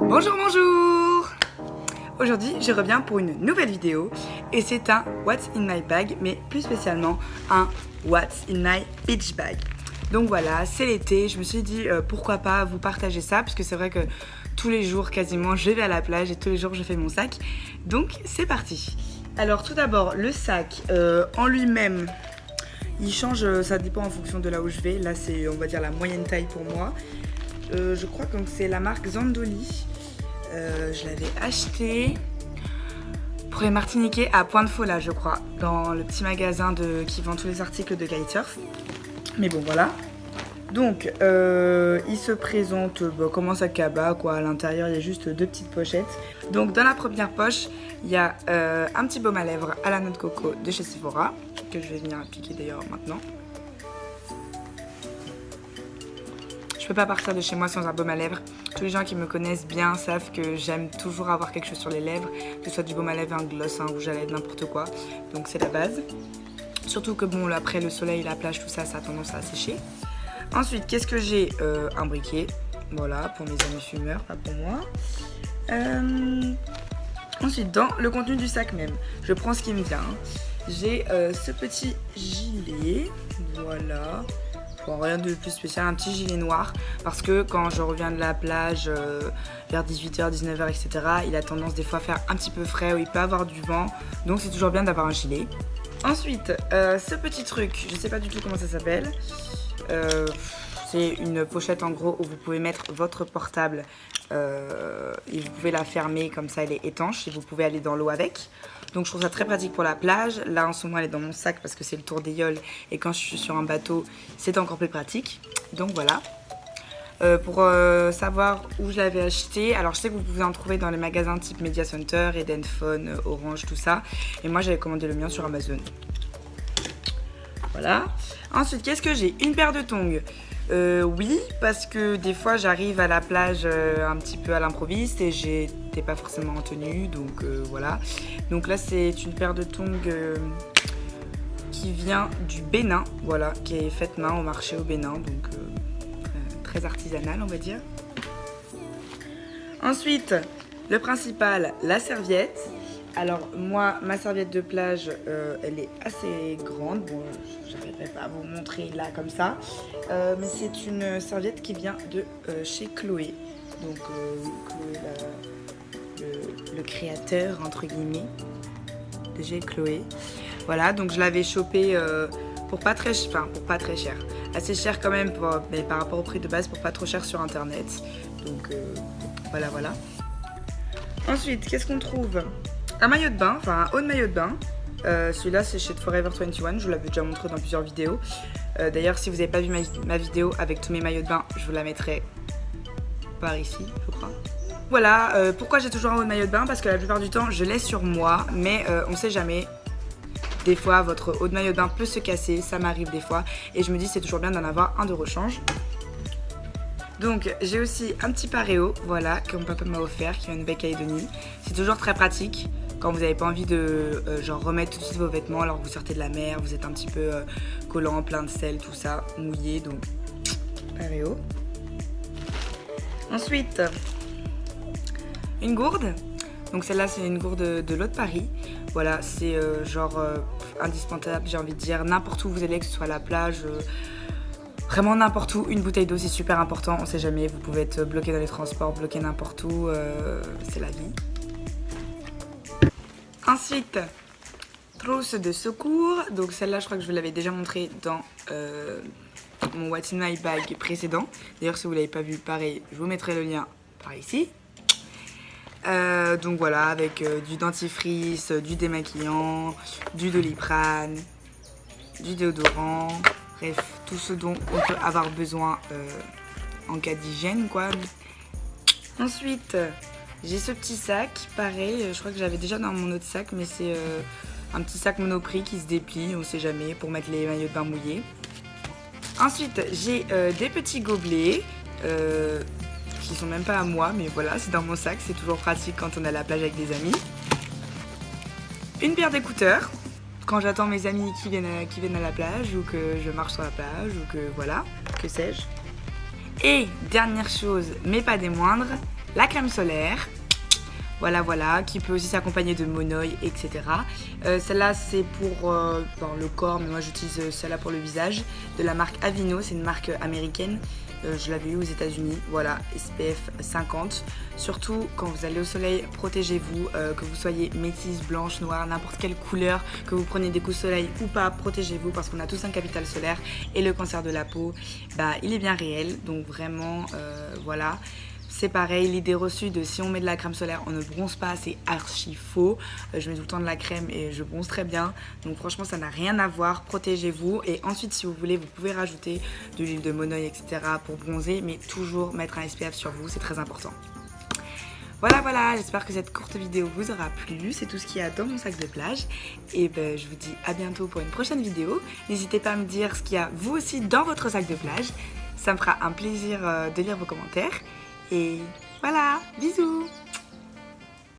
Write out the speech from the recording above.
Bonjour, bonjour! Aujourd'hui, je reviens pour une nouvelle vidéo et c'est un What's in my bag, mais plus spécialement un What's in my beach bag. Donc voilà, c'est l'été, je me suis dit pourquoi pas vous partager ça, parce que c'est vrai que tous les jours quasiment je vais à la plage et tous les jours je fais mon sac. Donc c'est parti. Alors tout d'abord, le sac en lui-même, il change, ça dépend en fonction de là où je vais. Là c'est on va dire la moyenne taille pour moi. Je crois que c'est la marque Zandoli. Je l'avais acheté pour les Martiniquais à Point de Fola, je crois, dans le petit magasin qui vend tous les articles de kitesurf. Mais bon, voilà. Donc, il se présente comme un sac à bas, quoi. À l'intérieur, il y a juste deux petites pochettes. Donc, dans la première poche, il y a un petit baume à lèvres à la noix de coco de chez Sephora, que je vais venir appliquer d'ailleurs maintenant. Je peux pas partir de chez moi sans un baume à lèvres. Tous les gens qui me connaissent bien savent que j'aime toujours avoir quelque chose sur les lèvres, que ce soit du baume à lèvres, un gloss, un rouge à lèvres, n'importe quoi. Donc c'est la base. Surtout que bon, après le soleil, la plage, tout ça, ça a tendance à sécher. Ensuite, qu'est-ce que j'ai? Un briquet, voilà, pour mes amis fumeurs, pas pour moi. Ensuite, dans le contenu du sac même, je prends ce qui me vient. J'ai ce petit gilet, voilà. Bon, rien de plus spécial, un petit gilet noir, parce que quand je reviens de la plage vers 18h, 19h, etc., il a tendance des fois à faire un petit peu frais ou il peut avoir du vent, donc c'est toujours bien d'avoir un gilet. Ensuite, ce petit truc, je sais pas du tout comment ça s'appelle, c'est une pochette en gros où vous pouvez mettre votre portable et vous pouvez la fermer, comme ça elle est étanche et vous pouvez aller dans l'eau avec. Donc je trouve ça très pratique pour la plage. Là en ce moment elle est dans mon sac parce que c'est le tour des Yoles et quand je suis sur un bateau c'est encore plus pratique. Donc voilà. Pour savoir où je l'avais acheté, alors je sais que vous pouvez en trouver dans les magasins type Media Center, Eden Phone, Orange, tout ça. Et moi j'avais commandé le mien sur Amazon. Voilà. Ensuite, qu'est-ce que j'ai? Une paire de tongs. Oui, parce que des fois j'arrive à la plage un petit peu à l'improviste et j'étais pas forcément en tenue, donc voilà. Donc là c'est une paire de tongs qui vient du Bénin, voilà, qui est faite main au marché au Bénin, donc très artisanale on va dire. Ensuite, le principal, la serviette. Alors moi, ma serviette de plage, elle est assez grande. Bon, j'arriverai pas à vous montrer là comme ça. Mais c'est une serviette qui vient de chez Chloé. Donc le créateur, entre guillemets, de chez Chloé. Voilà, donc je l'avais chopé pour pas très cher. Assez cher quand même, mais par rapport au prix de base, pour pas trop cher sur internet. Donc voilà. Ensuite, qu'est-ce qu'on trouve? Un maillot de bain, enfin un haut de maillot de bain. Celui-là c'est chez Forever 21, je vous l'avais déjà montré dans plusieurs vidéos. D'ailleurs si vous n'avez pas vu ma vidéo avec tous mes maillots de bain, je vous la mettrai par ici je crois. Voilà, pourquoi j'ai toujours un haut de maillot de bain? Parce que la plupart du temps je l'ai sur moi, mais on sait jamais. Des fois votre haut de maillot de bain peut se casser, ça m'arrive des fois. Et je me dis c'est toujours bien d'en avoir un de rechange. Donc j'ai aussi un petit paréo, voilà, que mon papa m'a offert, qui vient de Nouvelle-Calédonie. C'est toujours très pratique quand vous n'avez pas envie de genre remettre tout de suite vos vêtements alors que vous sortez de la mer, vous êtes un petit peu collant, plein de sel, tout ça, mouillé, donc paréo. Ensuite, une gourde. Donc celle-là c'est une gourde de l'eau de Paris. Voilà, c'est genre indispensable, j'ai envie de dire, n'importe où vous allez, que ce soit à la plage. Vraiment n'importe où, une bouteille d'eau c'est super important, on sait jamais, vous pouvez être bloqué dans les transports, bloqué n'importe où, c'est la vie. Ensuite, trousse de secours, donc celle-là je crois que je vous l'avais déjà montré dans mon What's in my bag précédent. D'ailleurs si vous ne l'avez pas vu, pareil, je vous mettrai le lien par ici. Donc voilà, avec du dentifrice, du démaquillant, du Doliprane, du déodorant. Bref, tout ce dont on peut avoir besoin en cas d'hygiène, quoi. Ensuite, j'ai ce petit sac, pareil, je crois que j'avais déjà dans mon autre sac, mais c'est un petit sac Monoprix qui se déplie, on sait jamais, pour mettre les maillots de bain mouillés. Ensuite, j'ai des petits gobelets qui sont même pas à moi, mais voilà, c'est dans mon sac, c'est toujours pratique quand on est à la plage avec des amis. Une paire d'écouteurs, quand j'attends mes amis qui viennent à la plage ou que je marche sur la plage ou que voilà, que sais-je. Et dernière chose, mais pas des moindres, la crème solaire. Voilà, qui peut aussi s'accompagner de monoï, etc. Celle-là, c'est pour le corps, mais moi j'utilise celle-là pour le visage, de la marque Aveeno, c'est une marque américaine. Je l'avais eu aux États-Unis, voilà, SPF 50. Surtout quand vous allez au soleil, protégez-vous, que vous soyez métisse, blanche, noire, n'importe quelle couleur, que vous preniez des coups de soleil ou pas, protégez-vous parce qu'on a tous un capital solaire et le cancer de la peau, il est bien réel, donc vraiment, voilà. C'est pareil, l'idée reçue de si on met de la crème solaire, on ne bronze pas, c'est archi faux. Je mets tout le temps de la crème et je bronze très bien. Donc franchement, ça n'a rien à voir. Protégez-vous. Et ensuite, si vous voulez, vous pouvez rajouter de l'huile de monoï, etc. pour bronzer. Mais toujours mettre un SPF sur vous, c'est très important. Voilà, j'espère que cette courte vidéo vous aura plu. C'est tout ce qu'il y a dans mon sac de plage. Et je vous dis à bientôt pour une prochaine vidéo. N'hésitez pas à me dire ce qu'il y a vous aussi dans votre sac de plage. Ça me fera un plaisir de lire vos commentaires. Et voilà, bisous!